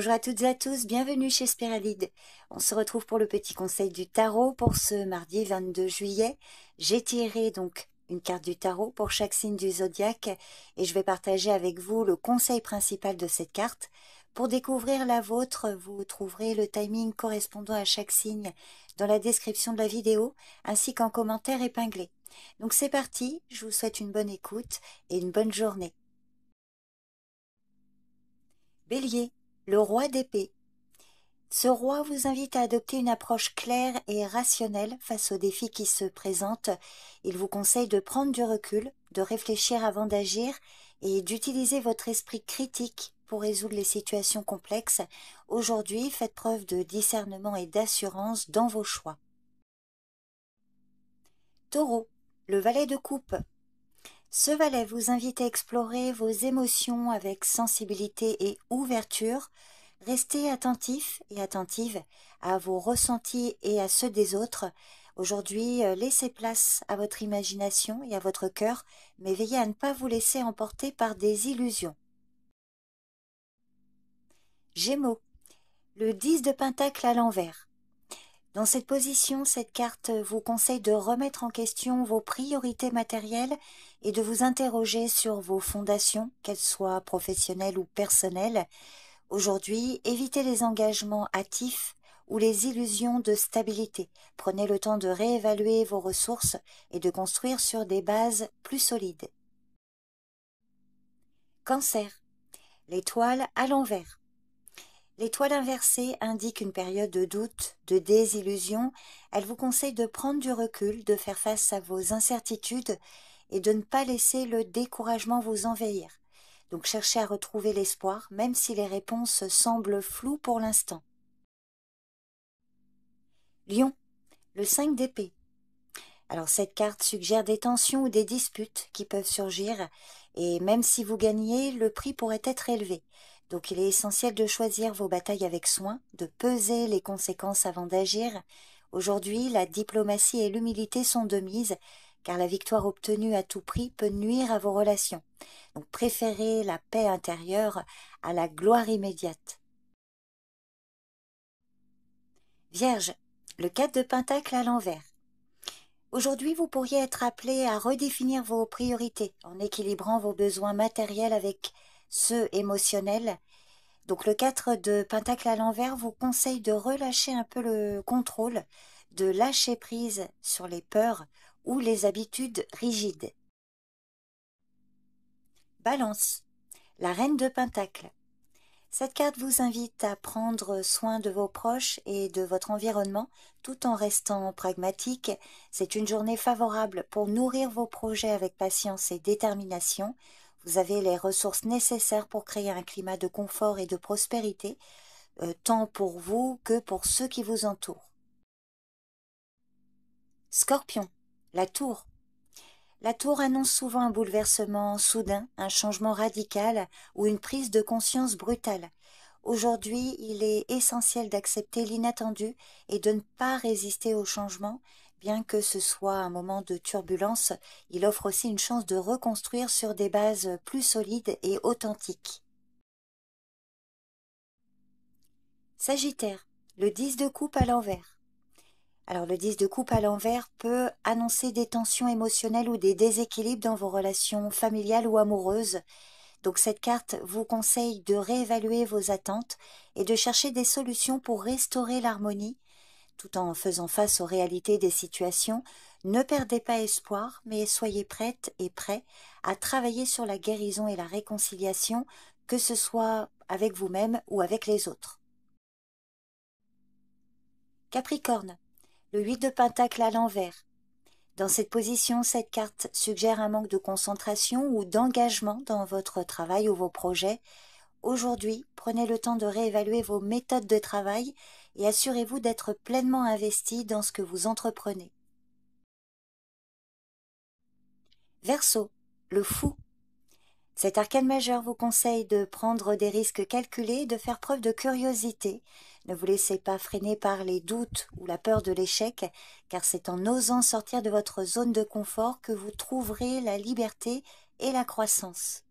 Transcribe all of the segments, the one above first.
Bonjour à toutes et à tous, bienvenue chez Spiralide. On se retrouve pour le petit conseil du tarot pour ce mardi 22 juillet. J'ai tiré donc une carte du tarot pour chaque signe du zodiaque et je vais partager avec vous le conseil principal de cette carte. Pour découvrir la vôtre, vous trouverez le timing correspondant à chaque signe dans la description de la vidéo ainsi qu'en commentaire épinglé. Donc c'est parti, je vous souhaite une bonne écoute et une bonne journée. Bélier, le roi d'épée. Ce roi vous invite à adopter une approche claire et rationnelle face aux défis qui se présentent. Il vous conseille de prendre du recul, de réfléchir avant d'agir et d'utiliser votre esprit critique pour résoudre les situations complexes. Aujourd'hui, faites preuve de discernement et d'assurance dans vos choix. Taureau, le valet de coupe. Ce valet vous invite à explorer vos émotions avec sensibilité et ouverture. Restez attentif et attentive à vos ressentis et à ceux des autres. Aujourd'hui, laissez place à votre imagination et à votre cœur, mais veillez à ne pas vous laisser emporter par des illusions. Gémeaux, le 10 de Pentacle à l'envers. Dans cette position, cette carte vous conseille de remettre en question vos priorités matérielles et de vous interroger sur vos fondations, qu'elles soient professionnelles ou personnelles. Aujourd'hui, évitez les engagements hâtifs ou les illusions de stabilité. Prenez le temps de réévaluer vos ressources et de construire sur des bases plus solides. Cancer, l'étoile à l'envers. L'étoile inversée indique une période de doute, de désillusion. Elle vous conseille de prendre du recul, de faire face à vos incertitudes et de ne pas laisser le découragement vous envahir. Donc cherchez à retrouver l'espoir, même si les réponses semblent floues pour l'instant. Lion, le 5 d'épée. Alors cette carte suggère des tensions ou des disputes qui peuvent surgir et même si vous gagnez, le prix pourrait être élevé. Donc il est essentiel de choisir vos batailles avec soin, de peser les conséquences avant d'agir. Aujourd'hui, la diplomatie et l'humilité sont de mise, car la victoire obtenue à tout prix peut nuire à vos relations. Donc préférez la paix intérieure à la gloire immédiate. Vierge, le 4 de Pentacle à l'envers. Aujourd'hui, vous pourriez être appelé à redéfinir vos priorités en équilibrant vos besoins matériels avec ceux émotionnels. Donc le 4 de Pentacle à l'envers vous conseille de relâcher un peu le contrôle, de lâcher prise sur les peurs ou les habitudes rigides. Balance, la reine de Pentacle. Cette carte vous invite à prendre soin de vos proches et de votre environnement tout en restant pragmatique. C'est une journée favorable pour nourrir vos projets avec patience et détermination. Vous avez les ressources nécessaires pour créer un climat de confort et de prospérité, tant pour vous que pour ceux qui vous entourent. Scorpion, la tour. La tour annonce souvent un bouleversement soudain, un changement radical ou une prise de conscience brutale. Aujourd'hui, il est essentiel d'accepter l'inattendu et de ne pas résister au changement. Bien que ce soit un moment de turbulence, il offre aussi une chance de reconstruire sur des bases plus solides et authentiques. Sagittaire, le 10 de coupe à l'envers. Alors le 10 de coupe à l'envers peut annoncer des tensions émotionnelles ou des déséquilibres dans vos relations familiales ou amoureuses. Donc cette carte vous conseille de réévaluer vos attentes et de chercher des solutions pour restaurer l'harmonie tout en faisant face aux réalités des situations. Ne perdez pas espoir, mais soyez prête et prêt à travailler sur la guérison et la réconciliation, que ce soit avec vous-même ou avec les autres. Capricorne, le 8 de Pentacle à l'envers. Dans cette position, cette carte suggère un manque de concentration ou d'engagement dans votre travail ou vos projets. Aujourd'hui, prenez le temps de réévaluer vos méthodes de travail et assurez-vous d'être pleinement investi dans ce que vous entreprenez. Verseau, le fou. Cet arcane majeur vous conseille de prendre des risques calculés et de faire preuve de curiosité. Ne vous laissez pas freiner par les doutes ou la peur de l'échec, car c'est en osant sortir de votre zone de confort que vous trouverez la liberté et la croissance.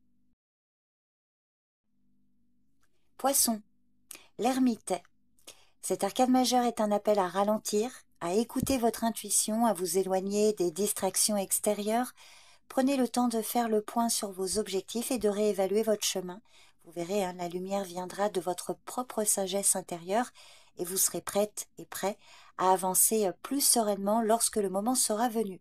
Poisson, L'ermite. Cet arcane majeur est un appel à ralentir, à écouter votre intuition, à vous éloigner des distractions extérieures. Prenez le temps de faire le point sur vos objectifs et de réévaluer votre chemin. Vous verrez, hein, la lumière viendra de votre propre sagesse intérieure et vous serez prête et prêt à avancer plus sereinement lorsque le moment sera venu.